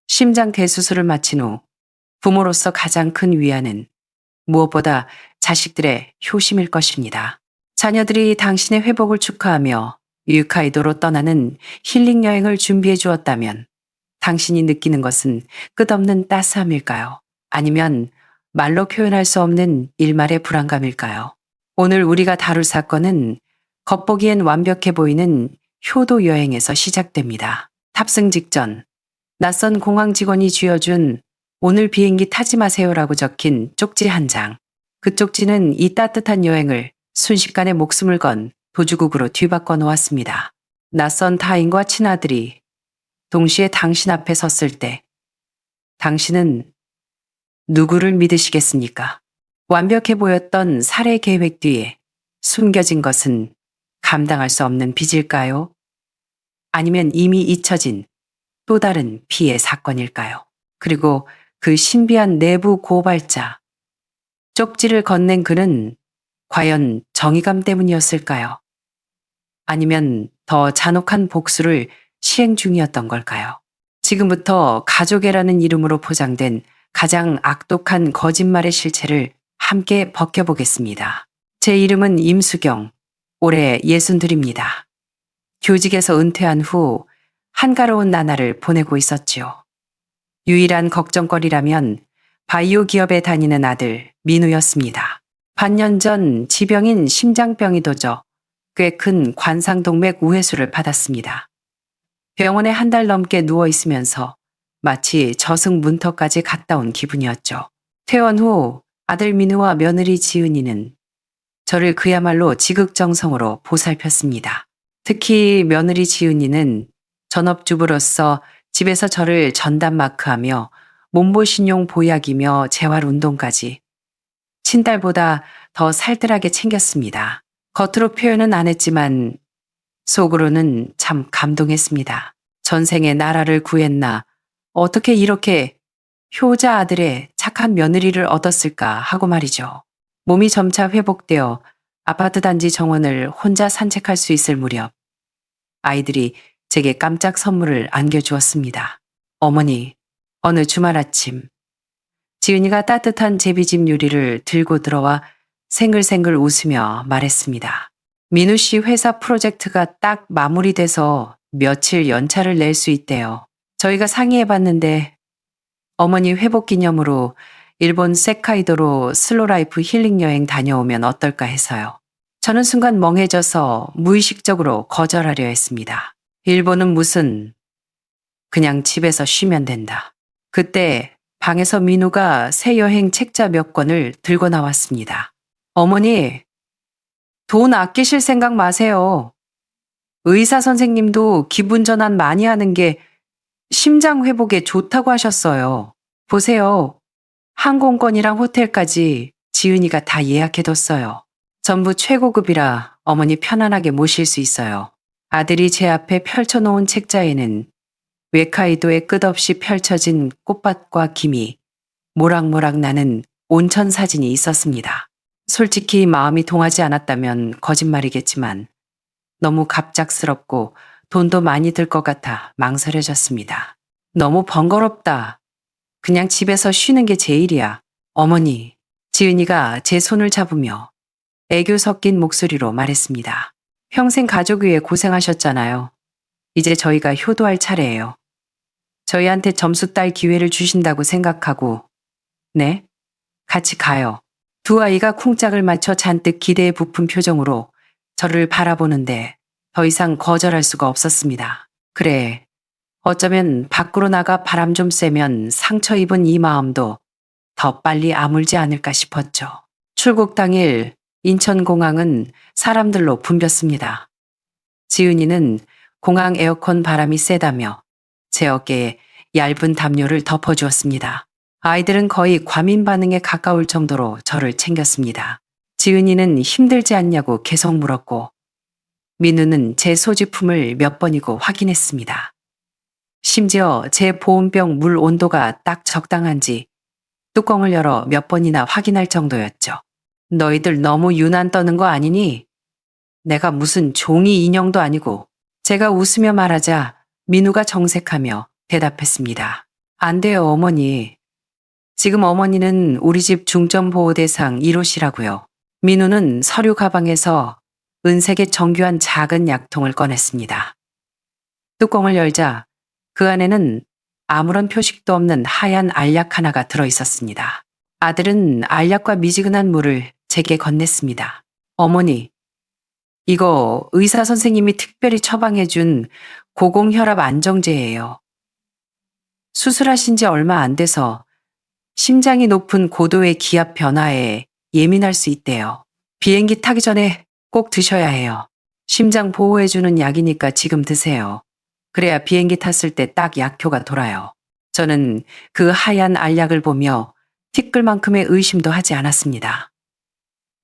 심장 대수술을 마친 후 부모로서 가장 큰 위안은 무엇보다 자식들의 효심일 것입니다. 자녀들이 당신의 회복을 축하하며 유카이도로 떠나는 힐링 여행을 준비해 주었다면 당신이 느끼는 것은 끝없는 따스함일까요? 아니면 말로 표현할 수 없는 일말의 불안감일까요? 오늘 우리가 다룰 사건은 겉보기엔 완벽해 보이는 효도 여행에서 시작됩니다. 탑승 직전 낯선 공항 직원이 쥐어준 오늘 비행기 타지 마세요라고 적힌 쪽지 한 장. 그 쪽지는 이 따뜻한 여행을 순식간에 목숨을 건 도주국으로 뒤바꿔 놓았습니다. 낯선 타인과 친아들이 동시에 당신 앞에 섰을 때 당신은 누구를 믿으시겠습니까? 완벽해 보였던 살해 계획 뒤에 숨겨진 것은 감당할 수 없는 빚일까요? 아니면 이미 잊혀진 또 다른 피해 사건일까요? 그리고 그 신비한 내부 고발자, 쪽지를 건넨 그는 과연 정의감 때문이었을까요? 아니면 더 잔혹한 복수를 시행 중이었던 걸까요? 지금부터 가족애라는 이름으로 포장된 가장 악독한 거짓말의 실체를 함께 벗겨보겠습니다. 제 이름은 임수경, 올해 62입니다. 교직에서 은퇴한 후 한가로운 나날을 보내고 있었지요. 유일한 걱정거리라면 바이오 기업에 다니는 아들 민우였습니다. 반년 전 지병인 심장병이 도져 꽤 큰 관상동맥 우회수를 받았습니다. 병원에 한 달 넘게 누워 있으면서 마치 저승문턱까지 갔다 온 기분이었죠. 퇴원 후 아들 민우와 며느리 지은이는 저를 그야말로 지극정성으로 보살폈습니다. 특히 며느리 지은이는 전업주부로서 집에서 저를 전담마크하며 몸보신용 보약이며 재활운동까지 친딸보다 더 살뜰하게 챙겼습니다. 겉으로 표현은 안 했지만 속으로는 참 감동했습니다. 전생에 나라를 구했나 어떻게 이렇게 효자 아들의 착한 며느리를 얻었을까 하고 말이죠. 몸이 점차 회복되어 아파트 단지 정원을 혼자 산책할 수 있을 무렵 아이들이 제게 깜짝 선물을 안겨주었습니다. 어머니, 어느 주말 아침 지은이가 따뜻한 제비집 요리를 들고 들어와 생글생글 웃으며 말했습니다. 민우 씨 회사 프로젝트가 딱 마무리돼서 며칠 연차를 낼 수 있대요. 저희가 상의해봤는데 어머니 회복 기념으로 일본 홋카이도로 슬로라이프 힐링 여행 다녀오면 어떨까 해서요. 저는 순간 멍해져서 무의식적으로 거절하려 했습니다. 일본은 무슨 그냥 집에서 쉬면 된다. 그때 방에서 민우가 새 여행 책자 몇 권을 들고 나왔습니다. 어머니, 돈 아끼실 생각 마세요. 의사 선생님도 기분 전환 많이 하는 게 심장 회복에 좋다고 하셨어요. 보세요. 항공권이랑 호텔까지 지은이가 다 예약해뒀어요. 전부 최고급이라 어머니 편안하게 모실 수 있어요. 아들이 제 앞에 펼쳐놓은 책자에는 홋카이도에 끝없이 펼쳐진 꽃밭과 김이 모락모락 나는 온천 사진이 있었습니다. 솔직히 마음이 동하지 않았다면 거짓말이겠지만 너무 갑작스럽고 돈도 많이 들 것 같아 망설여졌습니다. 너무 번거롭다. 그냥 집에서 쉬는 게 제일이야. 어머니, 지은이가 제 손을 잡으며 애교 섞인 목소리로 말했습니다. 평생 가족 위해 고생하셨잖아요. 이제 저희가 효도할 차례예요. 저희한테 점수 딸 기회를 주신다고 생각하고 네? 같이 가요. 두 아이가 쿵짝을 맞춰 잔뜩 기대에 부푼 표정으로 저를 바라보는데 더 이상 거절할 수가 없었습니다. 그래, 어쩌면 밖으로 나가 바람 좀 쐬면 상처 입은 이 마음도 더 빨리 아물지 않을까 싶었죠. 출국 당일 인천공항은 사람들로 붐볐습니다. 지은이는 공항 에어컨 바람이 세다며 제 어깨에 얇은 담요를 덮어주었습니다. 아이들은 거의 과민 반응에 가까울 정도로 저를 챙겼습니다. 지은이는 힘들지 않냐고 계속 물었고 민우는 제 소지품을 몇 번이고 확인했습니다. 심지어 제 보온병 물 온도가 딱 적당한지 뚜껑을 열어 몇 번이나 확인할 정도였죠. 너희들 너무 유난 떠는 거 아니니? 내가 무슨 종이 인형도 아니고. 제가 웃으며 말하자 민우가 정색하며 대답했습니다. 안 돼요, 어머니. 지금 어머니는 우리 집 중점보호대상 1호시라고요. 민우는 서류 가방에서 은색의 정교한 작은 약통을 꺼냈습니다. 뚜껑을 열자 그 안에는 아무런 표식도 없는 하얀 알약 하나가 들어있었습니다. 아들은 알약과 미지근한 물을 제게 건넸습니다. 어머니, 이거 의사 선생님이 특별히 처방해준 고공혈압 안정제예요. 수술하신 지 얼마 안 돼서 심장이 높은 고도의 기압 변화에 예민할 수 있대요. 비행기 타기 전에 꼭 드셔야 해요. 심장 보호해주는 약이니까 지금 드세요. 그래야 비행기 탔을 때 딱 약효가 돌아요. 저는 그 하얀 알약을 보며 티끌만큼의 의심도 하지 않았습니다.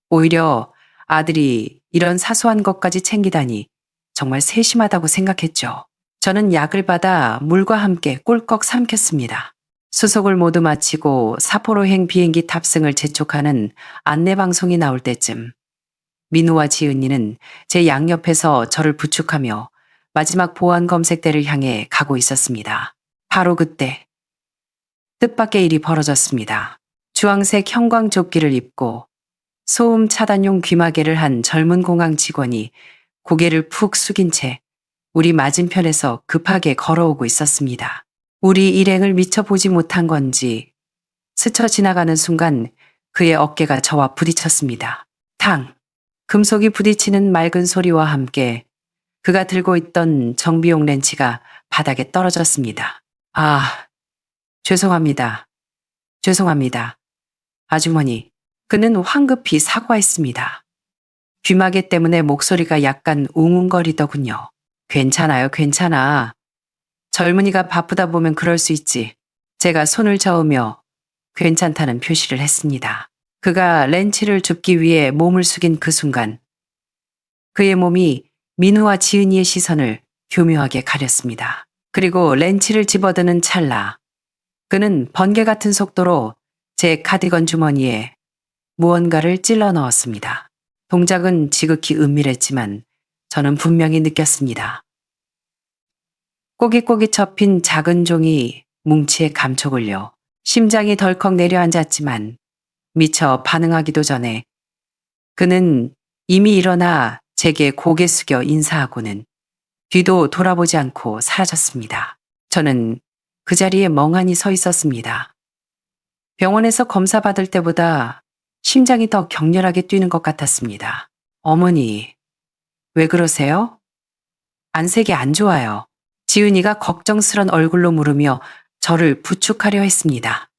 오히려 아들이 이런 사소한 것까지 챙기다니 정말 세심하다고 생각했죠. 저는 약을 받아 물과 함께 꿀꺽 삼켰습니다. 수속을 모두 마치고 사포로행 비행기 탑승을 재촉하는 안내방송이 나올 때쯤 민우와 지은이는 제 양옆에서 저를 부축하며 마지막 보안 검색대를 향해 가고 있었습니다. 바로 그때 뜻밖의 일이 벌어졌습니다. 주황색 형광조끼를 입고 소음 차단용 귀마개를 한 젊은 공항 직원이 고개를 푹 숙인 채 우리 맞은편에서 급하게 걸어오고 있었습니다. 우리 일행을 미처 보지 못한 건지 스쳐 지나가는 순간 그의 어깨가 저와 부딪혔습니다. 탕! 금속이 부딪히는 맑은 소리와 함께 그가 들고 있던 정비용 렌치가 바닥에 떨어졌습니다. 아, 죄송합니다. 죄송합니다. 아주머니, 그는 황급히 사과했습니다. 귀마개 때문에 목소리가 약간 웅웅거리더군요. 괜찮아요, 괜찮아. 젊은이가 바쁘다 보면 그럴 수 있지. 제가 손을 저으며 괜찮다는 표시를 했습니다. 그가 렌치를 줍기 위해 몸을 숙인 그 순간 그의 몸이 민우와 지은이의 시선을 교묘하게 가렸습니다. 그리고 렌치를 집어드는 찰나 그는 번개 같은 속도로 제 카디건 주머니에 무언가를 찔러 넣었습니다. 동작은 지극히 은밀했지만 저는 분명히 느꼈습니다. 꼬깃꼬깃 접힌 작은 종이 뭉치에 감촉을요. 심장이 덜컥 내려앉았지만 미처 반응하기도 전에 그는 이미 일어나 제게 고개 숙여 인사하고는 뒤도 돌아보지 않고 사라졌습니다. 저는 그 자리에 멍하니 서 있었습니다. 병원에서 검사 받을 때보다 심장이 더 격렬하게 뛰는 것 같았습니다. 어머니, 왜 그러세요? 안색이 안 좋아요. 지은이가 걱정스런 얼굴로 물으며 저를 부축하려 했습니다.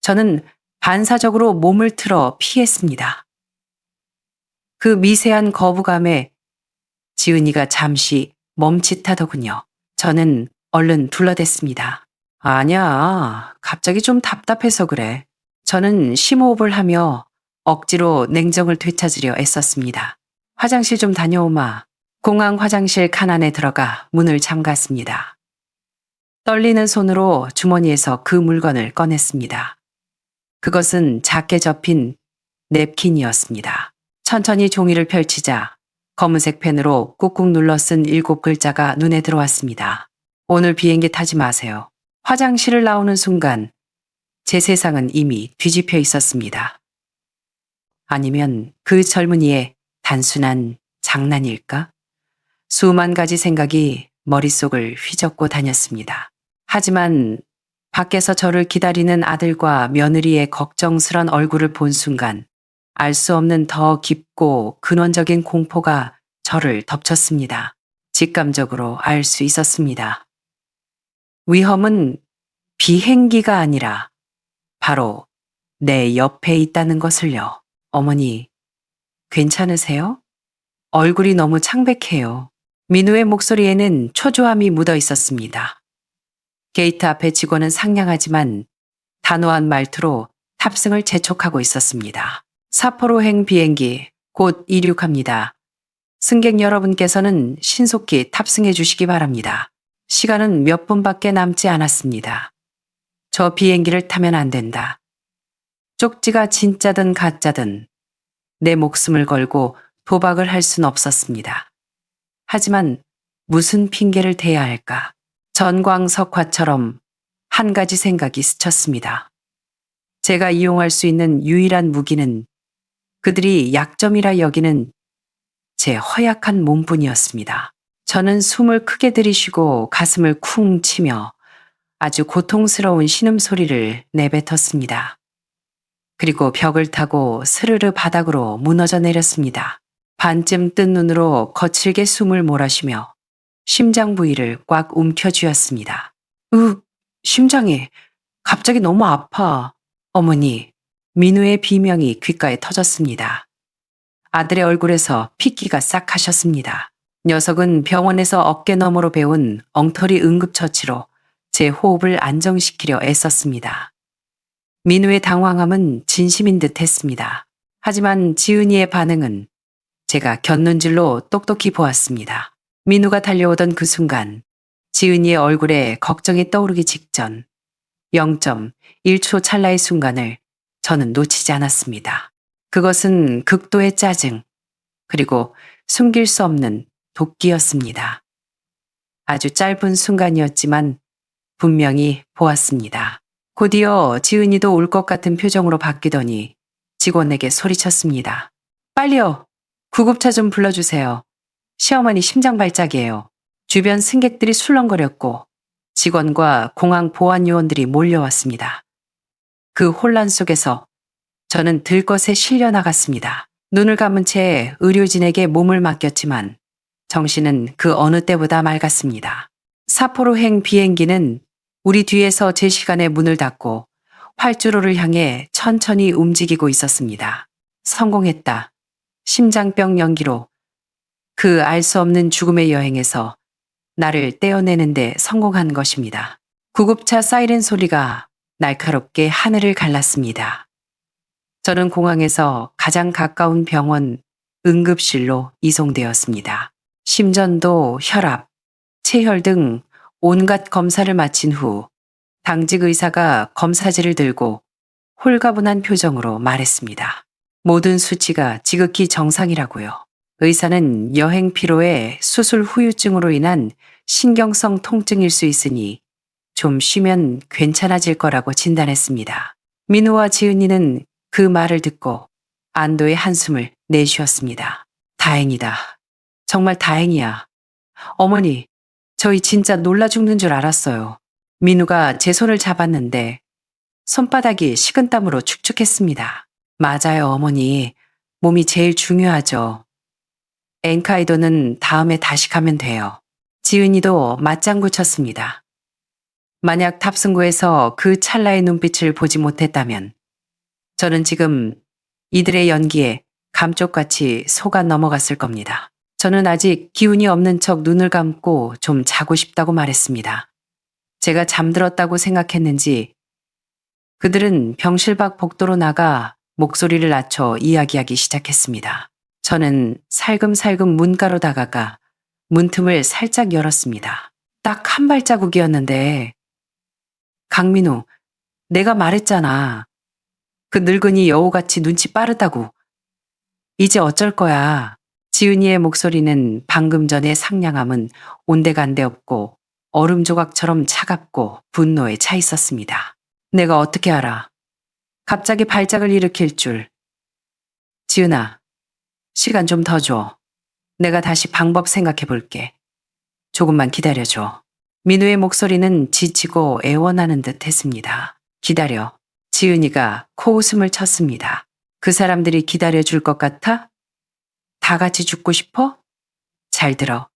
저는 반사적으로 몸을 틀어 피했습니다. 그 미세한 거부감에 지은이가 잠시 멈칫하더군요. 저는 얼른 둘러댔습니다. 아니야, 갑자기 좀 답답해서 그래. 저는 심호흡을 하며 억지로 냉정을 되찾으려 애썼습니다. 화장실 좀 다녀오마. 공항 화장실 칸 안에 들어가 문을 잠갔습니다. 떨리는 손으로 주머니에서 그 물건을 꺼냈습니다. 그것은 작게 접힌 냅킨이었습니다. 천천히 종이를 펼치자 검은색 펜으로 꾹꾹 눌러 쓴 7글자가 눈에 들어왔습니다. 오늘 비행기 타지 마세요. 화장실을 나오는 순간 제 세상은 이미 뒤집혀 있었습니다. 아니면 그 젊은이의 단순한 장난일까? 수만 가지 생각이 머릿속을 휘젓고 다녔습니다. 하지만 밖에서 저를 기다리는 아들과 며느리의 걱정스런 얼굴을 본 순간 알 수 없는 더 깊고 근원적인 공포가 저를 덮쳤습니다. 직감적으로 알 수 있었습니다. 위험은 비행기가 아니라 바로 내 옆에 있다는 것을요. 어머니, 괜찮으세요? 얼굴이 너무 창백해요. 민우의 목소리에는 초조함이 묻어 있었습니다. 게이트 앞에 직원은 상냥하지만 단호한 말투로 탑승을 재촉하고 있었습니다. 사포로행 비행기 곧 이륙합니다. 승객 여러분께서는 신속히 탑승해 주시기 바랍니다. 시간은 몇 분밖에 남지 않았습니다. 저 비행기를 타면 안 된다. 쪽지가 진짜든 가짜든 내 목숨을 걸고 도박을 할 순 없었습니다. 하지만 무슨 핑계를 대야 할까? 전광석화처럼 한 가지 생각이 스쳤습니다. 제가 이용할 수 있는 유일한 무기는 그들이 약점이라 여기는 제 허약한 몸뿐이었습니다. 저는 숨을 크게 들이쉬고 가슴을 쿵 치며 아주 고통스러운 신음소리를 내뱉었습니다. 그리고 벽을 타고 스르르 바닥으로 무너져 내렸습니다. 반쯤 뜬 눈으로 거칠게 숨을 몰아쉬며 심장 부위를 꽉 움켜쥐었습니다. 심장이 갑자기 너무 아파. 어머니, 민우의 비명이 귓가에 터졌습니다. 아들의 얼굴에서 핏기가 싹 가셨습니다. 녀석은 병원에서 어깨너머로 배운 엉터리 응급처치로 제 호흡을 안정시키려 애썼습니다. 민우의 당황함은 진심인 듯 했습니다. 하지만 지은이의 반응은 제가 곁눈질로 똑똑히 보았습니다. 민우가 달려오던 그 순간 지은이의 얼굴에 걱정이 떠오르기 직전 0.1초 찰나의 순간을 저는 놓치지 않았습니다. 그것은 극도의 짜증, 그리고 숨길 수 없는 도끼였습니다. 아주 짧은 순간이었지만 분명히 보았습니다. 곧이어 지은이도 울 것 같은 표정으로 바뀌더니 직원에게 소리쳤습니다. 빨리요. 구급차 좀 불러주세요. 시어머니 심장 발작이에요. 주변 승객들이 술렁거렸고 직원과 공항 보안 요원들이 몰려왔습니다. 그 혼란 속에서 저는 들것에 실려 나갔습니다. 눈을 감은 채 의료진에게 몸을 맡겼지만 정신은 그 어느 때보다 맑았습니다. 사포로행 비행기는 우리 뒤에서 제 시간에 문을 닫고 활주로를 향해 천천히 움직이고 있었습니다. 성공했다. 심장병 연기로 그 알 수 없는 죽음의 여행에서 나를 떼어내는데 성공한 것입니다. 구급차 사이렌 소리가 날카롭게 하늘을 갈랐습니다. 저는 공항에서 가장 가까운 병원 응급실로 이송되었습니다. 심전도, 혈압, 체혈 등 온갖 검사를 마친 후 당직 의사가 검사지를 들고 홀가분한 표정으로 말했습니다. 모든 수치가 지극히 정상이라고요. 의사는 여행 피로에 수술 후유증으로 인한 신경성 통증일 수 있으니 좀 쉬면 괜찮아질 거라고 진단했습니다. 민우와 지은이는 그 말을 듣고 안도의 한숨을 내쉬었습니다. 다행이다. 정말 다행이야. 어머니, 저희 진짜 놀라 죽는 줄 알았어요. 민우가 제 손을 잡았는데 손바닥이 식은땀으로 축축했습니다. 맞아요, 어머니. 몸이 제일 중요하죠. 엔카이도는 다음에 다시 가면 돼요. 지은이도 맞장구 쳤습니다. 만약 탑승구에서 그 찰나의 눈빛을 보지 못했다면 저는 지금 이들의 연기에 감쪽같이 속아 넘어갔을 겁니다. 저는 아직 기운이 없는 척 눈을 감고 좀 자고 싶다고 말했습니다. 제가 잠들었다고 생각했는지 그들은 병실 밖 복도로 나가 목소리를 낮춰 이야기하기 시작했습니다. 저는 살금살금 문가로 다가가 문틈을 살짝 열었습니다. 딱 한 발자국이었는데 강민우, 내가 말했잖아. 그 늙은이 여우같이 눈치 빠르다고. 이제 어쩔 거야. 지은이의 목소리는 방금 전의 상냥함은 온데간데 없고 얼음 조각처럼 차갑고 분노에 차 있었습니다. 내가 어떻게 알아? 갑자기 발작을 일으킬 줄. 지은아, 시간 좀 더 줘. 내가 다시 방법 생각해 볼게. 조금만 기다려줘. 민우의 목소리는 지치고 애원하는 듯 했습니다. 기다려. 지은이가 코웃음을 쳤습니다. 그 사람들이 기다려줄 것 같아? 다 같이 죽고 싶어? 잘 들어.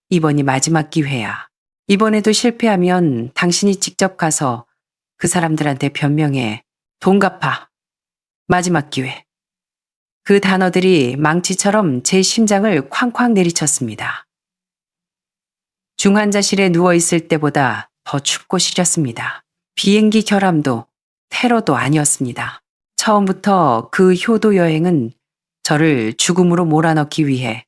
이번이 마지막 기회야. 이번에도 실패하면 당신이 직접 가서 그 사람들한테 변명해. 돈 갚아. 마지막 기회. 그 단어들이 망치처럼 제 심장을 쾅쾅 내리쳤습니다. 중환자실에 누워있을 때보다 더 춥고 시렸습니다. 비행기 결함도 테러도 아니었습니다. 처음부터 그 효도 여행은 저를 죽음으로 몰아넣기 위해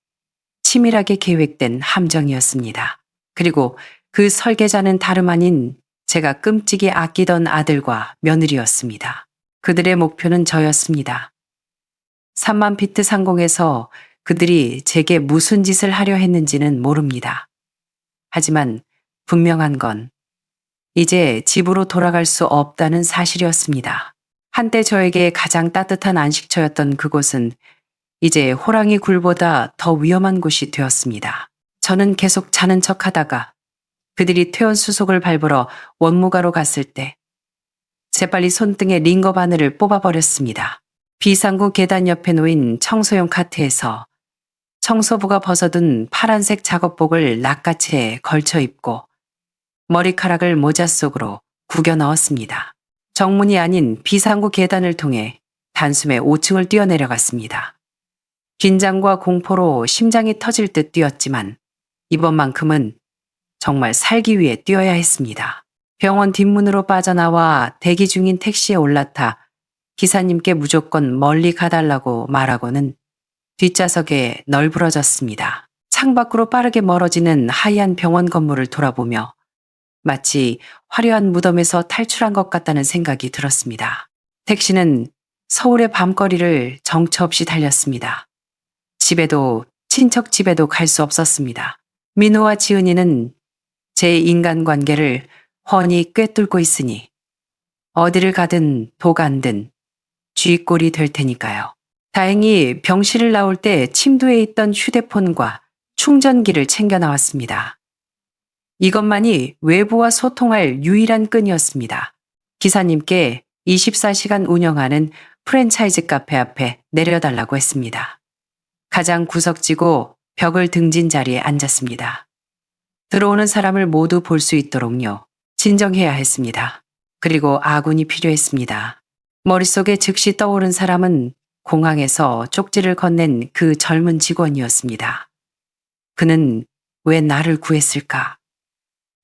치밀하게 계획된 함정이었습니다. 그리고 그 설계자는 다름 아닌 제가 끔찍이 아끼던 아들과 며느리였습니다. 그들의 목표는 저였습니다. 3만 피트 상공에서 그들이 제게 무슨 짓을 하려 했는지는 모릅니다. 하지만 분명한 건 이제 집으로 돌아갈 수 없다는 사실이었습니다. 한때 저에게 가장 따뜻한 안식처였던 그곳은 이제 호랑이 굴보다 더 위험한 곳이 되었습니다. 저는 계속 자는 척 하다가 그들이 퇴원 수속을 밟으러 원무가로 갔을 때 재빨리 손등에 링거 바늘을 뽑아버렸습니다. 비상구 계단 옆에 놓인 청소용 카트에서 청소부가 벗어둔 파란색 작업복을 낚아채 걸쳐 입고 머리카락을 모자 속으로 구겨 넣었습니다. 정문이 아닌 비상구 계단을 통해 단숨에 5층을 뛰어내려갔습니다. 긴장과 공포로 심장이 터질 듯 뛰었지만 이번만큼은 정말 살기 위해 뛰어야 했습니다. 병원 뒷문으로 빠져나와 대기 중인 택시에 올라타 기사님께 무조건 멀리 가달라고 말하고는 뒷좌석에 널브러졌습니다. 창밖으로 빠르게 멀어지는 하얀 병원 건물을 돌아보며 마치 화려한 무덤에서 탈출한 것 같다는 생각이 들었습니다. 택시는 서울의 밤거리를 정처 없이 달렸습니다. 집에도 친척 집에도 갈 수 없었습니다. 민호와 지은이는 제 인간관계를 훤히 꿰뚫고 있으니 어디를 가든 도간든 쥐꼴이 될 테니까요. 다행히 병실을 나올 때 침도에 있던 휴대폰과 충전기를 챙겨 나왔습니다. 이것만이 외부와 소통할 유일한 끈이었습니다. 기사님께 24시간 운영하는 프랜차이즈 카페 앞에 내려달라고 했습니다. 가장 구석지고 벽을 등진 자리에 앉았습니다. 들어오는 사람을 모두 볼 수 있도록요. 진정해야 했습니다. 그리고 아군이 필요했습니다. 머릿속에 즉시 떠오른 사람은 공항에서 쪽지를 건넨 그 젊은 직원이었습니다. 그는 왜 나를 구했을까?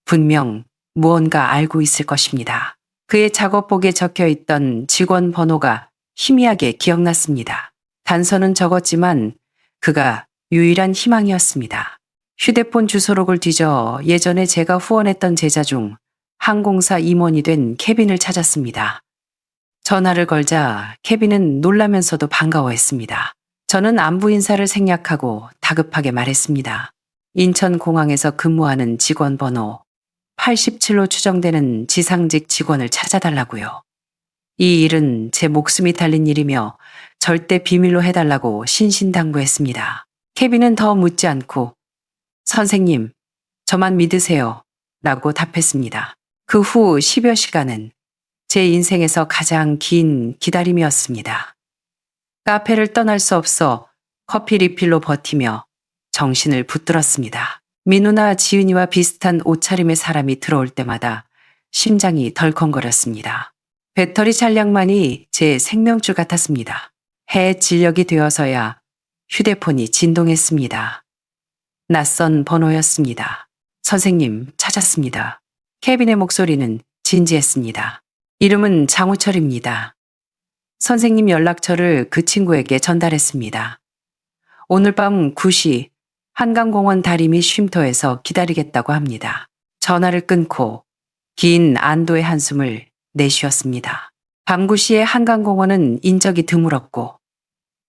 분명 무언가 알고 있을 것입니다. 그의 작업복에 적혀 있던 직원 번호가 희미하게 기억났습니다. 단서는 적었지만 그가 유일한 희망이었습니다. 휴대폰 주소록을 뒤져 예전에 제가 후원했던 제자 중 항공사 임원이 된 케빈을 찾았습니다. 전화를 걸자 케빈은 놀라면서도 반가워했습니다. 저는 안부 인사를 생략하고 다급하게 말했습니다. 인천공항에서 근무하는 직원 번호 87로 추정되는 지상직 직원을 찾아달라고요. 이 일은 제 목숨이 달린 일이며 절대 비밀로 해달라고 신신당부했습니다. 케빈은 더 묻지 않고 선생님, 저만 믿으세요 라고 답했습니다. 그 후 10여 시간은 제 인생에서 가장 긴 기다림이었습니다. 카페를 떠날 수 없어 커피 리필로 버티며 정신을 붙들었습니다. 민우나 지은이와 비슷한 옷차림의 사람이 들어올 때마다 심장이 덜컹거렸습니다. 배터리 잔량만이 제 생명줄 같았습니다. 해 진력이 되어서야 휴대폰이 진동했습니다. 낯선 번호였습니다. 선생님, 찾았습니다. 케빈의 목소리는 진지했습니다. 이름은 장우철입니다. 선생님 연락처를 그 친구에게 전달했습니다. 오늘 밤 9시 한강공원 다리 밑 쉼터에서 기다리겠다고 합니다. 전화를 끊고 긴 안도의 한숨을 내쉬었습니다. 밤 9시의 한강공원은 인적이 드물었고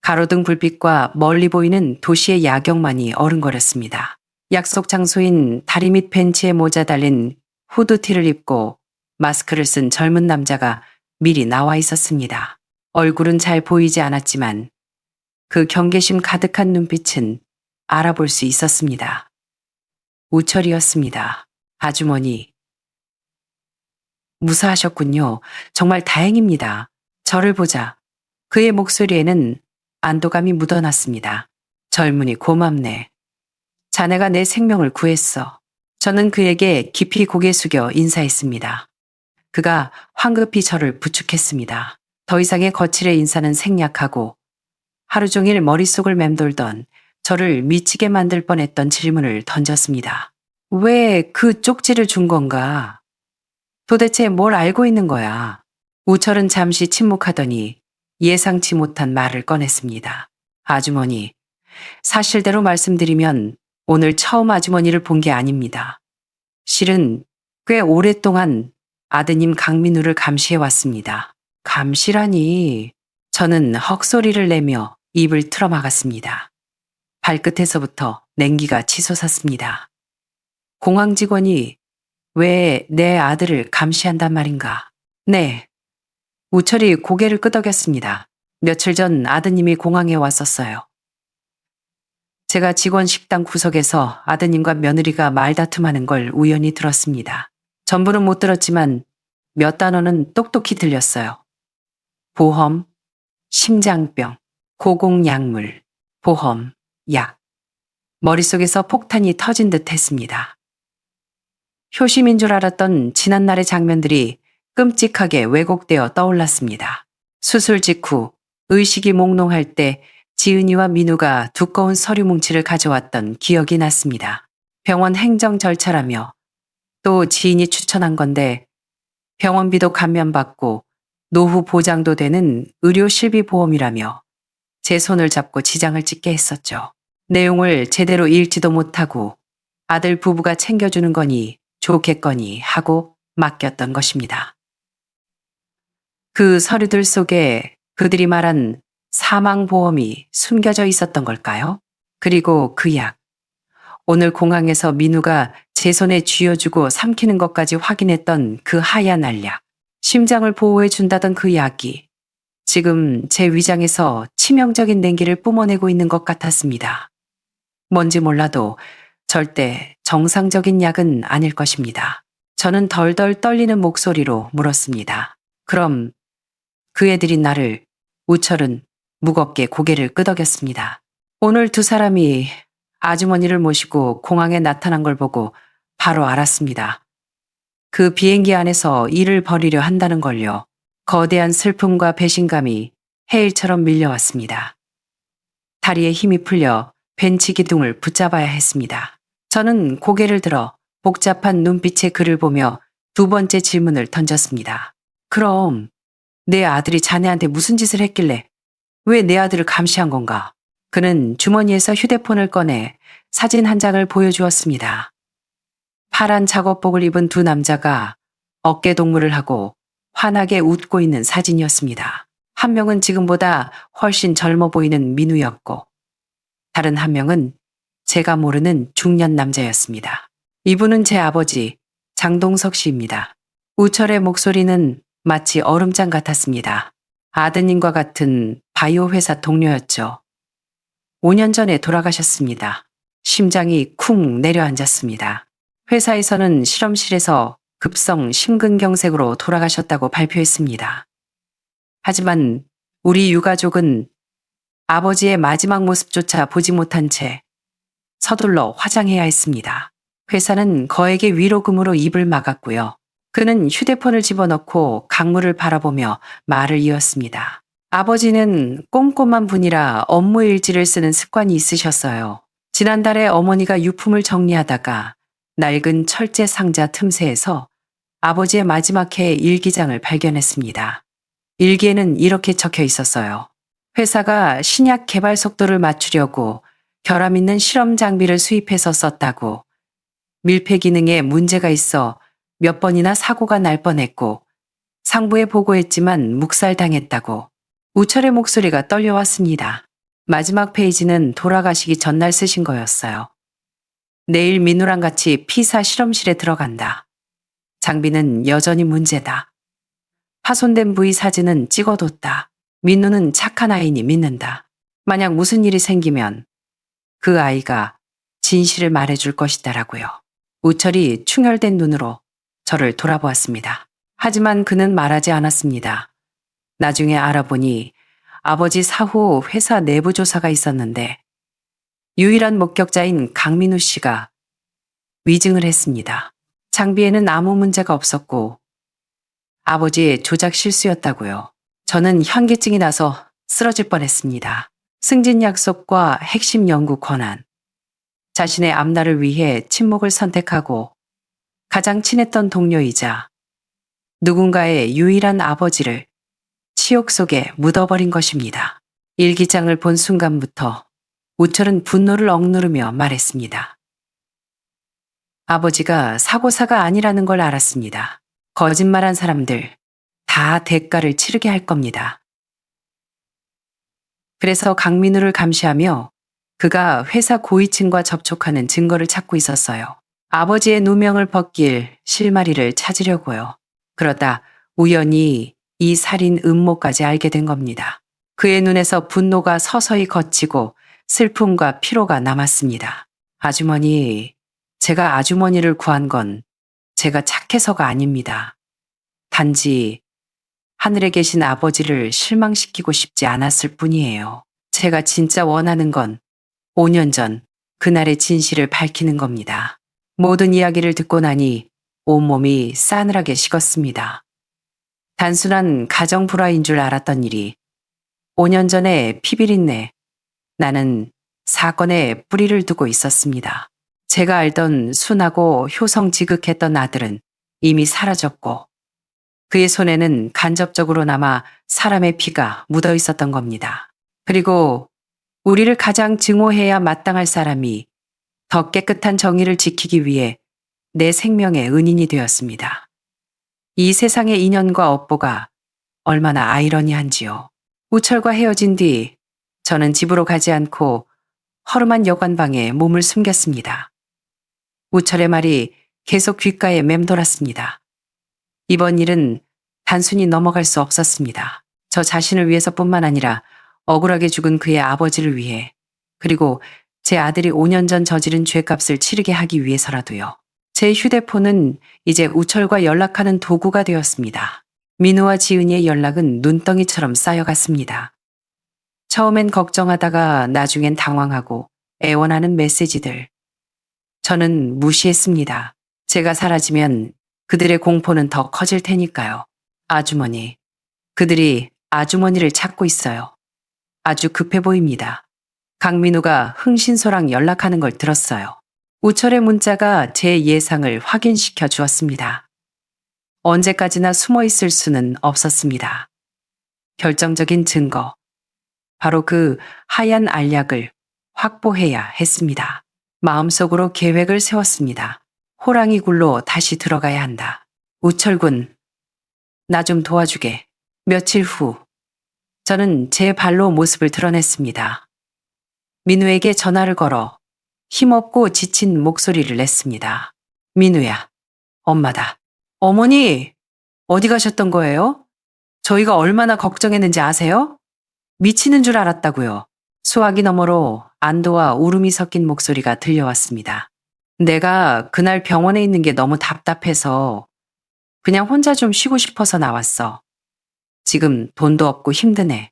가로등 불빛과 멀리 보이는 도시의 야경만이 어른거렸습니다. 약속 장소인 다리 밑 벤치에 모자 달린 후드티를 입고 마스크를 쓴 젊은 남자가 미리 나와 있었습니다. 얼굴은 잘 보이지 않았지만 그 경계심 가득한 눈빛은 알아볼 수 있었습니다. 우철이었습니다. 아주머니. 무사하셨군요. 정말 다행입니다. 저를 보자. 그의 목소리에는 안도감이 묻어났습니다. 젊은이 고맙네. 자네가 내 생명을 구했어. 저는 그에게 깊이 고개 숙여 인사했습니다. 그가 황급히 저를 부축했습니다. 더 이상의 거칠의 인사는 생략하고 하루 종일 머릿속을 맴돌던 저를 미치게 만들 뻔했던 질문을 던졌습니다. 왜 그 쪽지를 준 건가? 도대체 뭘 알고 있는 거야? 우철은 잠시 침묵하더니 예상치 못한 말을 꺼냈습니다. 아주머니, 사실대로 말씀드리면 오늘 처음 아주머니를 본 게 아닙니다. 실은 꽤 오랫동안 아드님 강민우를 감시해 왔습니다. 감시라니. 저는 헉소리를 내며 입을 틀어막았습니다. 발끝에서부터 냉기가 치솟았습니다. 공항 직원이 왜 내 아들을 감시한단 말인가? 네. 우철이 고개를 끄덕였습니다. 며칠 전 아드님이 공항에 왔었어요. 제가 직원 식당 구석에서 아드님과 며느리가 말다툼하는 걸 우연히 들었습니다. 전부는 못 들었지만 몇 단어는 똑똑히 들렸어요. 보험, 심장병, 고공약물, 보험, 약. 머릿속에서 폭탄이 터진 듯 했습니다. 효심인 줄 알았던 지난날의 장면들이 끔찍하게 왜곡되어 떠올랐습니다. 수술 직후 의식이 몽롱할 때 지은이와 민우가 두꺼운 서류 뭉치를 가져왔던 기억이 났습니다. 병원 행정 절차라며 또 지인이 추천한 건데 병원비도 감면받고 노후 보장도 되는 의료 실비 보험이라며 제 손을 잡고 지장을 찍게 했었죠. 내용을 제대로 읽지도 못하고 아들 부부가 챙겨주는 거니 좋겠거니 하고 맡겼던 것입니다. 그 서류들 속에 그들이 말한 사망보험이 숨겨져 있었던 걸까요? 그리고 그 약. 오늘 공항에서 민우가 제 손에 쥐어주고 삼키는 것까지 확인했던 그 하얀 알약. 심장을 보호해 준다던 그 약이 지금 제 위장에서 치명적인 냉기를 뿜어내고 있는 것 같았습니다. 뭔지 몰라도 절대 정상적인 약은 아닐 것입니다. 저는 덜덜 떨리는 목소리로 물었습니다. 그럼 그 애들이 나를 우철은 무겁게 고개를 끄덕였습니다. 오늘 두 사람이 아주머니를 모시고 공항에 나타난 걸 보고 바로 알았습니다. 그 비행기 안에서 일을 벌이려 한다는 걸요. 거대한 슬픔과 배신감이 해일처럼 밀려왔습니다. 다리에 힘이 풀려 벤치 기둥을 붙잡아야 했습니다. 저는 고개를 들어 복잡한 눈빛의 그를 보며 두 번째 질문을 던졌습니다. 그럼 내 아들이 자네한테 무슨 짓을 했길래 왜 내 아들을 감시한 건가? 그는 주머니에서 휴대폰을 꺼내 사진 한 장을 보여주었습니다. 파란 작업복을 입은 두 남자가 어깨 동무를 하고 환하게 웃고 있는 사진이었습니다. 한 명은 지금보다 훨씬 젊어 보이는 민우였고 다른 한 명은 제가 모르는 중년 남자였습니다. 이분은 제 아버지 장동석 씨입니다. 우철의 목소리는 마치 얼음장 같았습니다. 아드님과 같은 바이오 회사 동료였죠. 5년 전에 돌아가셨습니다. 심장이 쿵 내려앉았습니다. 회사에서는 실험실에서 급성 심근경색으로 돌아가셨다고 발표했습니다. 하지만 우리 유가족은 아버지의 마지막 모습조차 보지 못한 채 서둘러 화장해야 했습니다. 회사는 거액의 위로금으로 입을 막았고요. 그는 휴대폰을 집어넣고 강물을 바라보며 말을 이었습니다. 아버지는 꼼꼼한 분이라 업무 일지를 쓰는 습관이 있으셨어요. 지난달에 어머니가 유품을 정리하다가 낡은 철제 상자 틈새에서 아버지의 마지막 해의 일기장을 발견했습니다. 일기에는 이렇게 적혀 있었어요. 회사가 신약 개발 속도를 맞추려고 결함 있는 실험 장비를 수입해서 썼다고, 밀폐 기능에 문제가 있어 몇 번이나 사고가 날 뻔했고 상부에 보고했지만 묵살당했다고. 우철의 목소리가 떨려왔습니다. 마지막 페이지는 돌아가시기 전날 쓰신 거였어요. 내일 민우랑 같이 피사 실험실에 들어간다. 장비는 여전히 문제다. 파손된 부위 사진은 찍어뒀다. 민우는 착한 아이니 믿는다. 만약 무슨 일이 생기면 그 아이가 진실을 말해줄 것이다라고요. 우철이 충혈된 눈으로 저를 돌아보았습니다. 하지만 그는 말하지 않았습니다. 나중에 알아보니 아버지 사후 회사 내부 조사가 있었는데 유일한 목격자인 강민우 씨가 위증을 했습니다. 장비에는 아무 문제가 없었고 아버지의 조작 실수였다고요. 저는 현기증이 나서 쓰러질 뻔했습니다. 승진 약속과 핵심 연구 권한, 자신의 앞날을 위해 침묵을 선택하고 가장 친했던 동료이자 누군가의 유일한 아버지를 치욕 속에 묻어버린 것입니다. 일기장을 본 순간부터 우철은 분노를 억누르며 말했습니다. 아버지가 사고사가 아니라는 걸 알았습니다. 거짓말한 사람들 다 대가를 치르게 할 겁니다. 그래서 강민우를 감시하며 그가 회사 고위층과 접촉하는 증거를 찾고 있었어요. 아버지의 누명을 벗길 실마리를 찾으려고요. 그러다 우연히 이 살인 음모까지 알게 된 겁니다. 그의 눈에서 분노가 서서히 걷히고 슬픔과 피로가 남았습니다. 아주머니, 제가 아주머니를 구한 건 제가 착해서가 아닙니다. 단지 하늘에 계신 아버지를 실망시키고 싶지 않았을 뿐이에요. 제가 진짜 원하는 건 5년 전 그날의 진실을 밝히는 겁니다. 모든 이야기를 듣고 나니 온몸이 싸늘하게 식었습니다. 단순한 가정 불화인 줄 알았던 일이 5년 전에 피비린내 나는 사건에 뿌리를 두고 있었습니다. 제가 알던 순하고 효성 지극했던 아들은 이미 사라졌고 그의 손에는 간접적으로 남아 사람의 피가 묻어 있었던 겁니다. 그리고 우리를 가장 증오해야 마땅할 사람이 더 깨끗한 정의를 지키기 위해 내 생명의 은인이 되었습니다. 이 세상의 인연과 업보가 얼마나 아이러니한지요. 우철과 헤어진 뒤 저는 집으로 가지 않고 허름한 여관방에 몸을 숨겼습니다. 우철의 말이 계속 귓가에 맴돌았습니다. 이번 일은 단순히 넘어갈 수 없었습니다. 저 자신을 위해서뿐만 아니라 억울하게 죽은 그의 아버지를 위해, 그리고 제 아들이 5년 전 저지른 죄값을 치르게 하기 위해서라도요. 제 휴대폰은 이제 우철과 연락하는 도구가 되었습니다. 민우와 지은이의 연락은 눈덩이처럼 쌓여갔습니다. 처음엔 걱정하다가 나중엔 당황하고 애원하는 메시지들. 저는 무시했습니다. 제가 사라지면 그들의 공포는 더 커질 테니까요. 아주머니, 그들이 아주머니를 찾고 있어요. 아주 급해 보입니다. 강민우가 흥신소랑 연락하는 걸 들었어요. 우철의 문자가 제 예상을 확인시켜 주었습니다. 언제까지나 숨어 있을 수는 없었습니다. 결정적인 증거, 바로 그 하얀 알약을 확보해야 했습니다. 마음속으로 계획을 세웠습니다. 호랑이 굴로 다시 들어가야 한다. 우철군, 나 좀 도와주게. 며칠 후, 저는 제 발로 모습을 드러냈습니다. 민우에게 전화를 걸어 힘없고 지친 목소리를 냈습니다. 민우야, 엄마다. 어머니, 어디 가셨던 거예요? 저희가 얼마나 걱정했는지 아세요? 미치는 줄 알았다고요. 수화기 너머로 안도와 울음이 섞인 목소리가 들려왔습니다. 내가 그날 병원에 있는 게 너무 답답해서 그냥 혼자 좀 쉬고 싶어서 나왔어. 지금 돈도 없고 힘드네.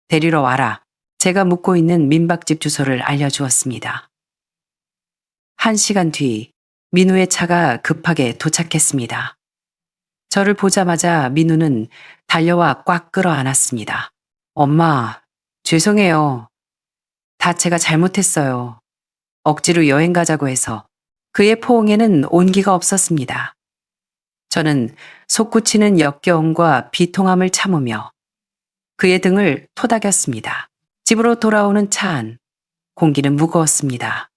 데리러 와라. 제가 묵고 있는 민박집 주소를 알려주었습니다. 1시간 뒤 민우의 차가 급하게 도착했습니다. 저를 보자마자 민우는 달려와 꽉 끌어안았습니다. 엄마, 죄송해요. 다 제가 잘못했어요. 억지로 여행 가자고 해서. 그의 포옹에는 온기가 없었습니다. 저는 솟구치는 역겨움과 비통함을 참으며 그의 등을 토닥였습니다. 집으로 돌아오는 차 안, 공기는 무거웠습니다.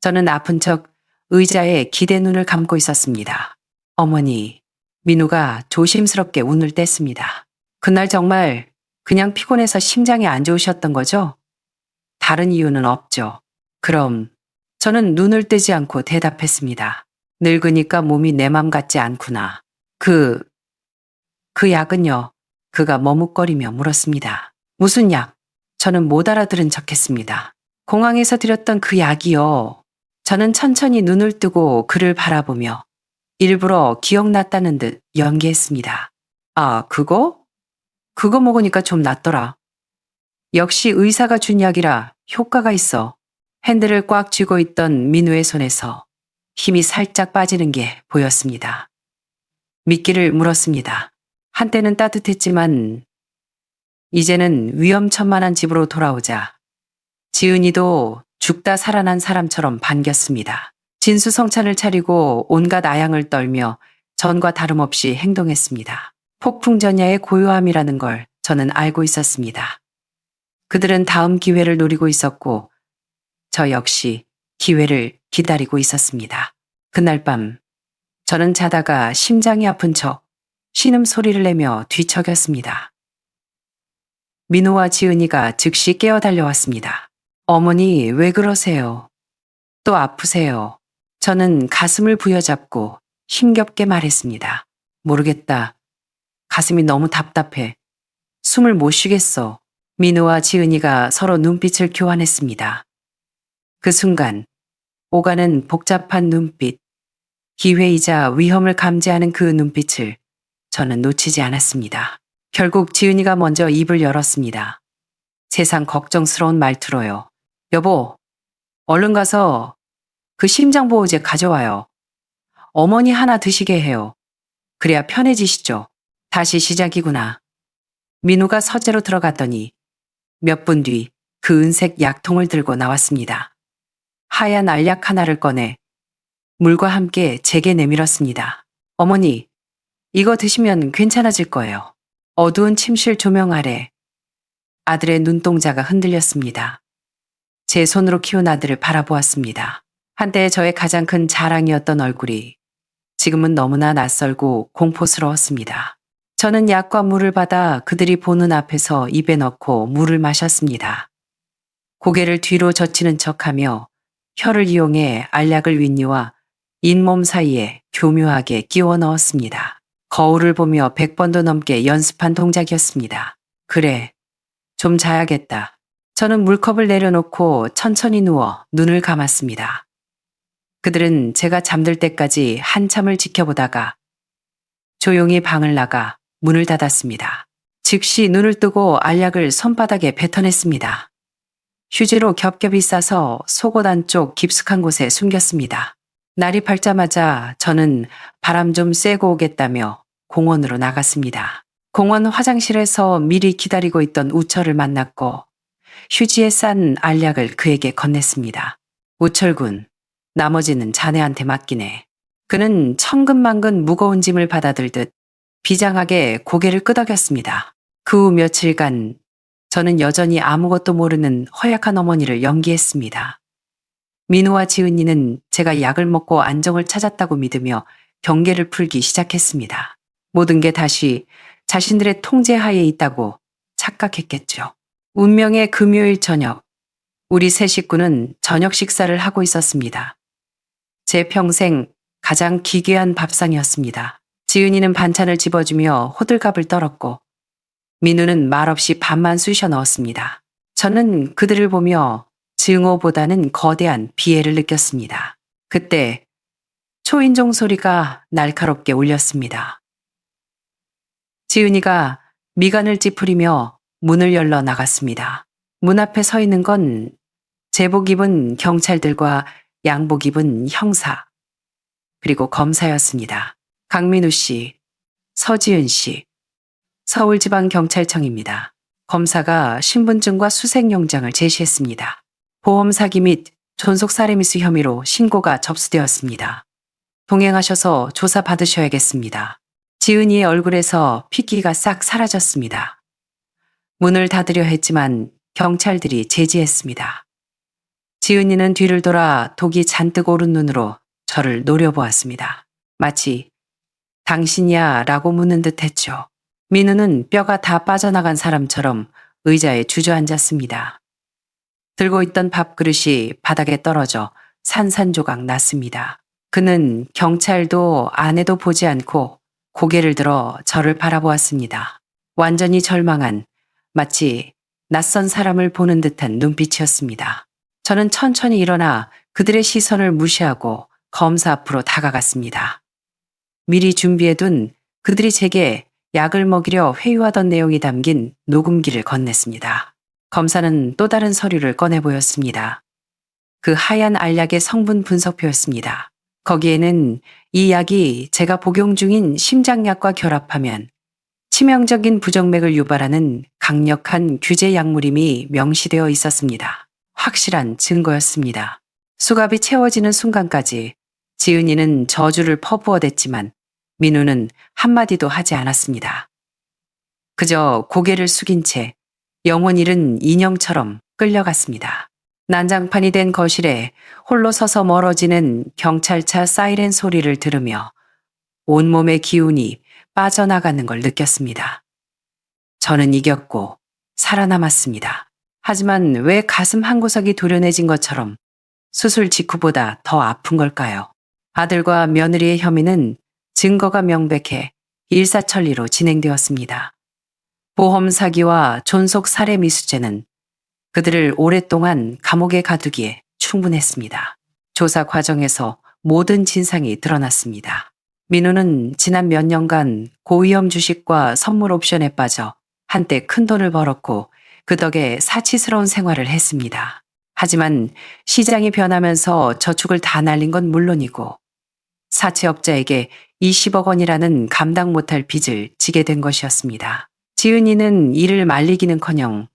저는 아픈 척 의자에 기대 눈을 감고 있었습니다. 어머니, 민우가 조심스럽게 운을 뗐습니다. 그날 정말 그냥 피곤해서 심장이 안 좋으셨던 거죠? 다른 이유는 없죠. 그럼 저는 눈을 떼지 않고 대답했습니다. 늙으니까 몸이 내 맘 같지 않구나. 그 약은요? 그가 머뭇거리며 물었습니다. 무슨 약? 저는 못 알아들은 척했습니다. 공항에서 드렸던 그 약이요. 저는 천천히 눈을 뜨고 그를 바라보며 일부러 기억났다는 듯 연기했습니다. 아, 그거? 그거 먹으니까 좀 낫더라. 역시 의사가 준 약이라 효과가 있어. 핸들을 꽉 쥐고 있던 민우의 손에서 힘이 살짝 빠지는 게 보였습니다. 미끼를 물었습니다. 한때는 따뜻했지만 이제는 위험천만한 집으로 돌아오자 지은이도 죽다 살아난 사람처럼 반겼습니다. 진수성찬을 차리고 온갖 아양을 떨며 전과 다름없이 행동했습니다. 폭풍전야의 고요함이라는 걸 저는 알고 있었습니다. 그들은 다음 기회를 노리고 있었고 저 역시 기회를 기다리고 있었습니다. 그날 밤 저는 자다가 심장이 아픈 척 신음소리를 내며 뒤척였습니다. 민호와 지은이가 즉시 깨어 달려왔습니다. 어머니, 왜 그러세요? 또 아프세요? 저는 가슴을 부여잡고 힘겹게 말했습니다. 모르겠다. 가슴이 너무 답답해. 숨을 못 쉬겠어. 민우와 지은이가 서로 눈빛을 교환했습니다. 그 순간 오가는 복잡한 눈빛, 기회이자 위험을 감지하는 그 눈빛을 저는 놓치지 않았습니다. 결국 지은이가 먼저 입을 열었습니다. 세상 걱정스러운 말투로요. 여보, 얼른 가서 그 심장보호제 가져와요. 어머니 하나 드시게 해요. 그래야 편해지시죠. 다시 시작이구나. 민우가 서재로 들어갔더니 몇 분 뒤 그 은색 약통을 들고 나왔습니다. 하얀 알약 하나를 꺼내 물과 함께 제게 내밀었습니다. 어머니, 이거 드시면 괜찮아질 거예요. 어두운 침실 조명 아래 아들의 눈동자가 흔들렸습니다. 제 손으로 키운 아들을 바라보았습니다. 한때 저의 가장 큰 자랑이었던 얼굴이 지금은 너무나 낯설고 공포스러웠습니다. 저는 약과 물을 받아 그들이 보는 앞에서 입에 넣고 물을 마셨습니다. 고개를 뒤로 젖히는 척하며 혀를 이용해 알약을 윗니와 잇몸 사이에 교묘하게 끼워 넣었습니다. 거울을 보며 100번도 넘게 연습한 동작이었습니다. 그래, 좀 자야겠다. 저는 물컵을 내려놓고 천천히 누워 눈을 감았습니다. 그들은 제가 잠들 때까지 한참을 지켜보다가 조용히 방을 나가 문을 닫았습니다. 즉시 눈을 뜨고 알약을 손바닥에 뱉어냈습니다. 휴지로 겹겹이 싸서 속옷 안쪽 깊숙한 곳에 숨겼습니다. 날이 밝자마자 저는 바람 좀 쐬고 오겠다며 공원으로 나갔습니다. 공원 화장실에서 미리 기다리고 있던 우철을 만났고 휴지에 싼 알약을 그에게 건넸습니다. 우철군, 나머지는 자네한테 맡기네. 그는 천근만근 무거운 짐을 받아들듯 비장하게 고개를 끄덕였습니다. 그 후 며칠간 저는 여전히 아무것도 모르는 허약한 어머니를 연기했습니다. 민우와 지은이는 제가 약을 먹고 안정을 찾았다고 믿으며 경계를 풀기 시작했습니다. 모든 게 다시 자신들의 통제하에 있다고 착각했겠죠. 운명의 금요일 저녁, 우리 세 식구는 저녁 식사를 하고 있었습니다. 제 평생 가장 기괴한 밥상이었습니다. 지은이는 반찬을 집어주며 호들갑을 떨었고 민우는 말없이 밥만 쑤셔 넣었습니다. 저는 그들을 보며 증오보다는 거대한 비애를 느꼈습니다. 그때 초인종 소리가 날카롭게 울렸습니다. 지은이가 미간을 찌푸리며 문을 열러 나갔습니다. 문 앞에 서 있는 건 제복 입은 경찰들과 양복 입은 형사, 그리고 검사였습니다. 강민우 씨, 서지은 씨, 서울지방경찰청입니다. 검사가 신분증과 수색영장을 제시했습니다. 보험 사기 및 존속살해미수 혐의로 신고가 접수되었습니다. 동행하셔서 조사 받으셔야겠습니다. 지은이의 얼굴에서 핏기가 싹 사라졌습니다. 문을 닫으려 했지만 경찰들이 제지했습니다. 지은이는 뒤를 돌아 독이 잔뜩 오른 눈으로 저를 노려보았습니다. 마치 당신이야 라고 묻는 듯 했죠. 민우는 뼈가 다 빠져나간 사람처럼 의자에 주저앉았습니다. 들고 있던 밥그릇이 바닥에 떨어져 산산조각 났습니다. 그는 경찰도 아내도 보지 않고 고개를 들어 저를 바라보았습니다. 완전히 절망한, 마치 낯선 사람을 보는 듯한 눈빛이었습니다. 저는 천천히 일어나 그들의 시선을 무시하고 검사 앞으로 다가갔습니다. 미리 준비해둔 그들이 제게 약을 먹이려 회유하던 내용이 담긴 녹음기를 건넸습니다. 검사는 또 다른 서류를 꺼내 보였습니다. 그 하얀 알약의 성분 분석표였습니다. 거기에는 이 약이 제가 복용 중인 심장약과 결합하면 치명적인 부정맥을 유발하는 강력한 규제 약물임이 명시되어 있었습니다. 확실한 증거였습니다. 수갑이 채워지는 순간까지 지은이는 저주를 퍼부어댔지만 민우는 한마디도 하지 않았습니다. 그저 고개를 숙인 채 영혼 잃은 인형처럼 끌려갔습니다. 난장판이 된 거실에 홀로 서서 멀어지는 경찰차 사이렌 소리를 들으며 온몸의 기운이 빠져나가는 걸 느꼈습니다. 저는 이겼고 살아남았습니다. 하지만 왜 가슴 한구석이 도련해진 것처럼 수술 직후보다 더 아픈 걸까요? 아들과 며느리의 혐의는 증거가 명백해 일사천리로 진행되었습니다. 보험 사기와 존속 살해 미수죄는 그들을 오랫동안 감옥에 가두기에 충분했습니다. 조사 과정에서 모든 진상이 드러났습니다. 민우는 지난 몇 년간 고위험 주식과 선물 옵션에 빠져 한때 큰 돈을 벌었고 그 덕에 사치스러운 생활을 했습니다. 하지만 시장이 변하면서 저축을 다 날린 건 물론이고 사채업자에게 20억 원이라는 감당 못할 빚을 지게 된 것이었습니다. 지은이는 이를 말리기는커녕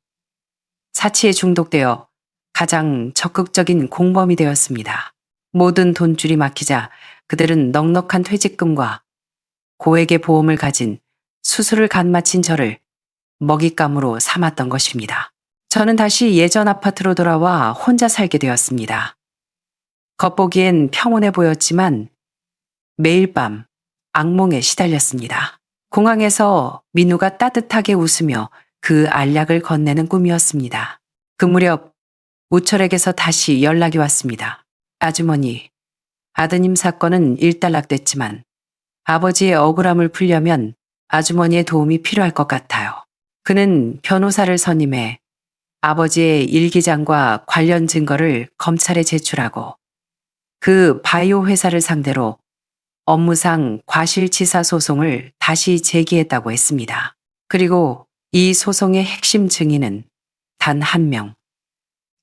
사치에 중독되어 가장 적극적인 공범이 되었습니다. 모든 돈줄이 막히자 그들은 넉넉한 퇴직금과 고액의 보험을 가진 수술을 간 마친 저를 먹잇감으로 삼았던 것입니다. 저는 다시 예전 아파트로 돌아와 혼자 살게 되었습니다. 겉보기엔 평온해 보였지만 매일 밤 악몽에 시달렸습니다. 공항에서 민우가 따뜻하게 웃으며 그 알약을 건네는 꿈이었습니다. 그 무렵 우철에게서 다시 연락이 왔습니다. 아주머니, 아드님 사건은 일단락됐지만 아버지의 억울함을 풀려면 아주머니의 도움이 필요할 것 같아요. 그는 변호사를 선임해 아버지의 일기장과 관련 증거를 검찰에 제출하고 그 바이오 회사를 상대로 업무상 과실치사 소송을 다시 제기했다고 했습니다. 그리고 이 소송의 핵심 증인은 단 한 명,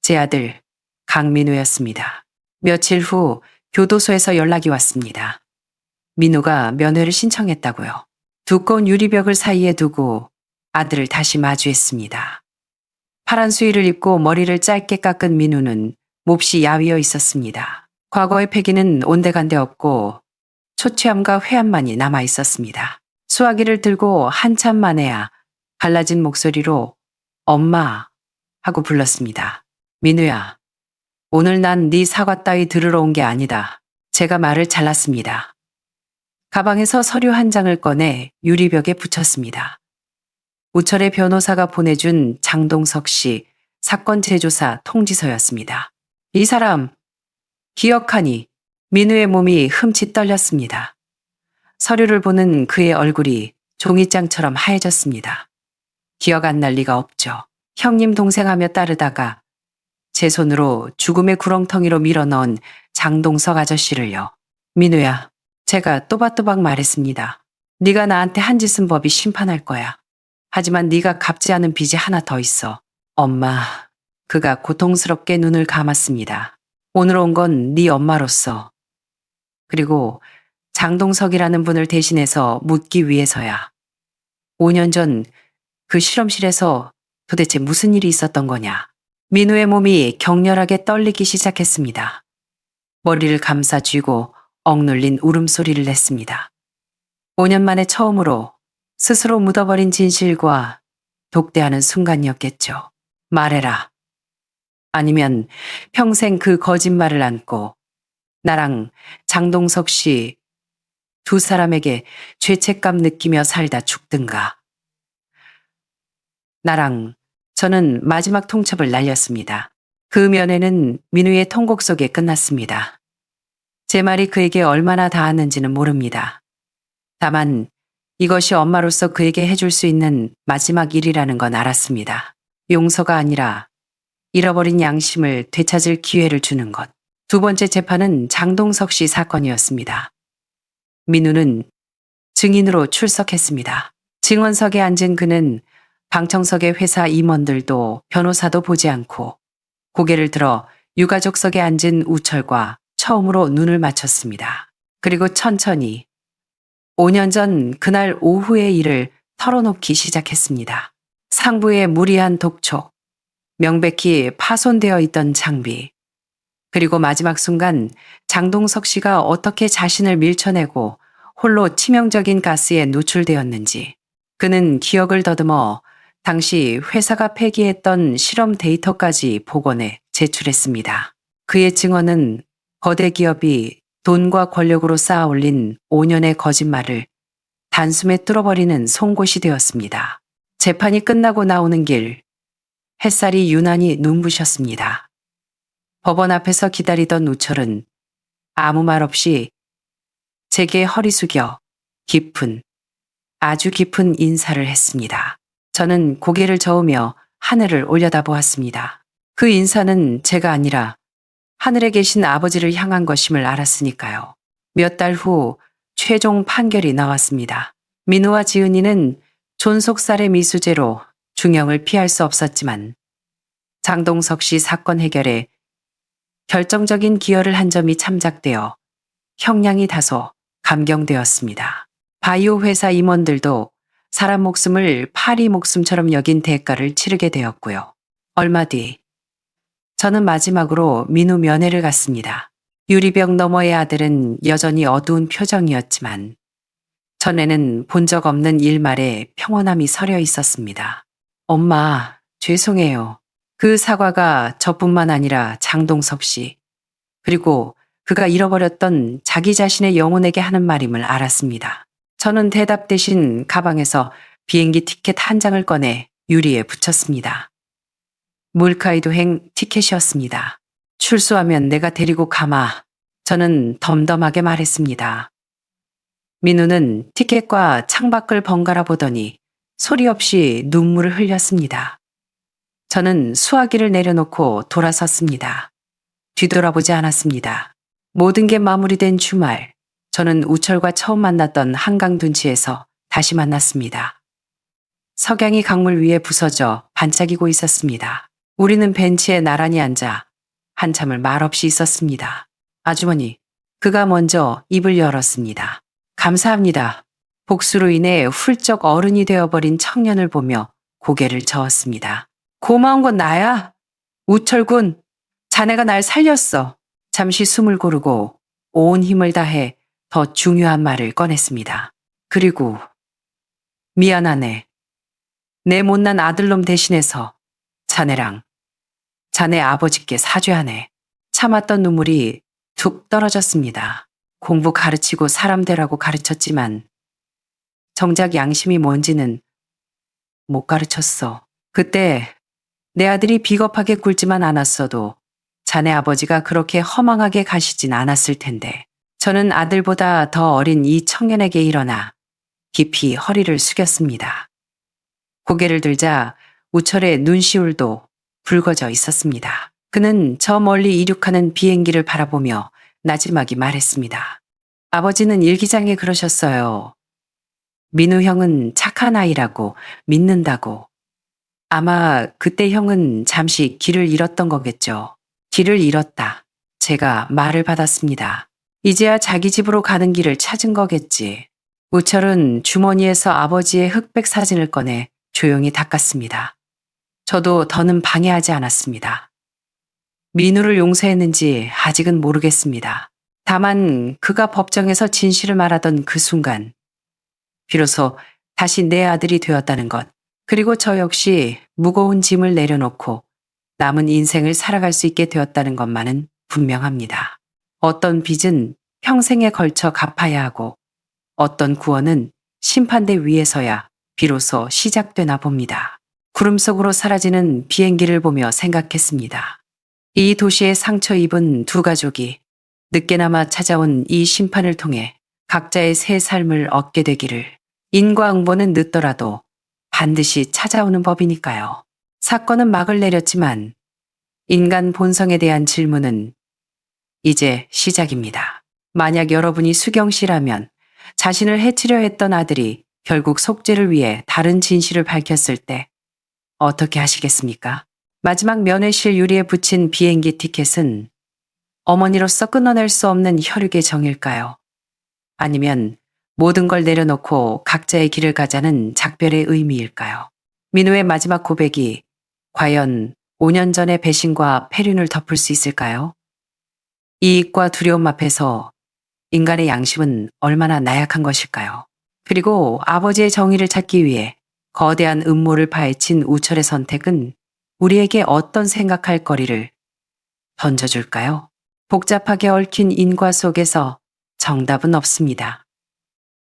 제 아들 강민우였습니다. 며칠 후 교도소에서 연락이 왔습니다. 민우가 면회를 신청했다고요. 두꺼운 유리벽을 사이에 두고 아들을 다시 마주했습니다. 파란 수의를 입고 머리를 짧게 깎은 민우는 몹시 야위어 있었습니다. 과거의 패기는 온데간데 없고 초췌함과 회함만이 남아 있었습니다. 수화기를 들고 한참 만에야 갈라진 목소리로 엄마 하고 불렀습니다. 민우야, 오늘 난 네 사과 따위 들으러 온 게 아니다. 제가 말을 잘랐습니다. 가방에서 서류 한 장을 꺼내 유리벽에 붙였습니다. 우철의 변호사가 보내준 장동석 씨 사건 재조사 통지서였습니다. 이 사람 기억하니? 민우의 몸이 흠칫 떨렸습니다. 서류를 보는 그의 얼굴이 종이장처럼 하얘졌습니다. 기억 안 날 리가 없죠. 형님 동생하며 따르다가 제 손으로 죽음의 구렁텅이로 밀어넣은 장동석 아저씨를요. 민우야, 제가 또박또박 말했습니다. 네가 나한테 한 짓은 법이 심판할 거야. 하지만 네가 갚지 않은 빚이 하나 더 있어. 엄마, 그가 고통스럽게 눈을 감았습니다. 오늘 온 건 네 엄마로서 그리고 장동석이라는 분을 대신해서 묻기 위해서야. 5년 전 그 실험실에서 도대체 무슨 일이 있었던 거냐. 민우의 몸이 격렬하게 떨리기 시작했습니다. 머리를 감싸 쥐고 억눌린 울음소리를 냈습니다. 5년 만에 처음으로 스스로 묻어버린 진실과 독대하는 순간이었겠죠. 말해라. 아니면 평생 그 거짓말을 안고 나랑 장동석 씨 두 사람에게 죄책감 느끼며 살다 죽든가. 나랑 저는 마지막 통첩을 날렸습니다. 그 면회는 민우의 통곡 속에 끝났습니다. 제 말이 그에게 얼마나 닿았는지는 모릅니다. 다만 이것이 엄마로서 그에게 해줄 수 있는 마지막 일이라는 건 알았습니다. 용서가 아니라 잃어버린 양심을 되찾을 기회를 주는 것. 두 번째 재판은 장동석 씨 사건이었습니다. 민우는 증인으로 출석했습니다. 증언석에 앉은 그는 방청석의 회사 임원들도 변호사도 보지 않고 고개를 들어 유가족석에 앉은 우철과 처음으로 눈을 맞췄습니다. 그리고 천천히 5년 전 그날 오후의 일을 털어놓기 시작했습니다. 상부의 무리한 독촉, 명백히 파손되어 있던 장비, 그리고 마지막 순간 장동석 씨가 어떻게 자신을 밀쳐내고 홀로 치명적인 가스에 노출되었는지 그는 기억을 더듬어 당시 회사가 폐기했던 실험 데이터까지 복원해 제출했습니다. 그의 증언은 거대 기업이 돈과 권력으로 쌓아 올린 5년의 거짓말을 단숨에 뚫어버리는 송곳이 되었습니다. 재판이 끝나고 나오는 길, 햇살이 유난히 눈부셨습니다. 법원 앞에서 기다리던 우철은 아무 말 없이 제게 허리 숙여 깊은, 아주 깊은 인사를 했습니다. 저는 고개를 저으며 하늘을 올려다보았습니다. 그 인사는 제가 아니라 하늘에 계신 아버지를 향한 것임을 알았으니까요. 몇 달 후 최종 판결이 나왔습니다. 민우와 지은이는 존속살해 미수죄로 중형을 피할 수 없었지만 장동석 씨 사건 해결에 결정적인 기여를 한 점이 참작되어 형량이 다소 감경되었습니다. 바이오 회사 임원들도 사람 목숨을 파리 목숨처럼 여긴 대가를 치르게 되었고요. 얼마 뒤 저는 마지막으로 민우 면회를 갔습니다. 유리병 너머의 아들은 여전히 어두운 표정이었지만 전에는 본 적 없는 일말에 평온함이 서려 있었습니다. 엄마, 죄송해요. 그 사과가 저뿐만 아니라 장동석 씨, 그리고 그가 잃어버렸던 자기 자신의 영혼에게 하는 말임을 알았습니다. 저는 대답 대신 가방에서 비행기 티켓 한 장을 꺼내 유리에 붙였습니다. 물카이도행 티켓이었습니다. 출소하면 내가 데리고 가마. 저는 덤덤하게 말했습니다. 민우는 티켓과 창밖을 번갈아 보더니 소리 없이 눈물을 흘렸습니다. 저는 수화기를 내려놓고 돌아섰습니다. 뒤돌아보지 않았습니다. 모든 게 마무리된 주말, 저는 우철과 처음 만났던 한강 둔치에서 다시 만났습니다. 석양이 강물 위에 부서져 반짝이고 있었습니다. 우리는 벤치에 나란히 앉아 한참을 말없이 있었습니다. 아주머니, 그가 먼저 입을 열었습니다. 감사합니다. 복수로 인해 훌쩍 어른이 되어버린 청년을 보며 고개를 저었습니다. 고마운 건 나야. 우철군, 자네가 날 살렸어. 잠시 숨을 고르고 온 힘을 다해 더 중요한 말을 꺼냈습니다. 그리고 미안하네. 내 못난 아들놈 대신해서 자네랑 자네 아버지께 사죄하네. 참았던 눈물이 툭 떨어졌습니다. 공부 가르치고 사람 되라고 가르쳤지만 정작 양심이 뭔지는 못 가르쳤어. 그때 내 아들이 비겁하게 굴지만 않았어도 자네 아버지가 그렇게 허망하게 가시진 않았을 텐데. 저는 아들보다 더 어린 이 청년에게 일어나 깊이 허리를 숙였습니다. 고개를 들자 우철의 눈시울도 붉어져 있었습니다. 그는 저 멀리 이륙하는 비행기를 바라보며 나지막이 말했습니다. 아버지는 일기장에 그러셨어요. 민우 형은 착한 아이라고 믿는다고. 아마 그때 형은 잠시 길을 잃었던 거겠죠. 길을 잃었다. 제가 말을 받았습니다. 이제야 자기 집으로 가는 길을 찾은 거겠지. 우철은 주머니에서 아버지의 흑백 사진을 꺼내 조용히 닦았습니다. 저도 더는 방해하지 않았습니다. 민우를 용서했는지 아직은 모르겠습니다. 다만 그가 법정에서 진실을 말하던 그 순간 비로소 다시 내 아들이 되었다는 것, 그리고 저 역시 무거운 짐을 내려놓고 남은 인생을 살아갈 수 있게 되었다는 것만은 분명합니다. 어떤 빚은 평생에 걸쳐 갚아야 하고 어떤 구원은 심판대 위에서야 비로소 시작되나 봅니다. 구름 속으로 사라지는 비행기를 보며 생각했습니다. 이 도시에 상처 입은 두 가족이 늦게나마 찾아온 이 심판을 통해 각자의 새 삶을 얻게 되기를. 인과응보는 늦더라도 반드시 찾아오는 법이니까요. 사건은 막을 내렸지만 인간 본성에 대한 질문은 이제 시작입니다. 만약 여러분이 수경 씨라면 자신을 해치려 했던 아들이 결국 속죄를 위해 다른 진실을 밝혔을 때 어떻게 하시겠습니까? 마지막 면회실 유리에 붙인 비행기 티켓은 어머니로서 끊어낼 수 없는 혈육의 정일까요? 아니면 모든 걸 내려놓고 각자의 길을 가자는 작별의 의미일까요? 민우의 마지막 고백이 과연 5년 전의 배신과 폐륜을 덮을 수 있을까요? 이익과 두려움 앞에서 인간의 양심은 얼마나 나약한 것일까요? 그리고 아버지의 정의를 찾기 위해 거대한 음모를 파헤친 우철의 선택은 우리에게 어떤 생각할 거리를 던져줄까요? 복잡하게 얽힌 인과 속에서 정답은 없습니다.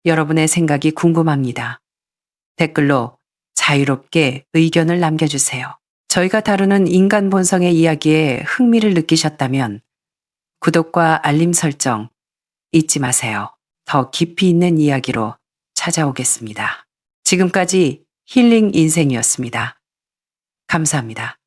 여러분의 생각이 궁금합니다. 댓글로 자유롭게 의견을 남겨주세요. 저희가 다루는 인간 본성의 이야기에 흥미를 느끼셨다면 구독과 알림 설정 잊지 마세요. 더 깊이 있는 이야기로 찾아오겠습니다. 지금까지 힐링 인생이었습니다. 감사합니다.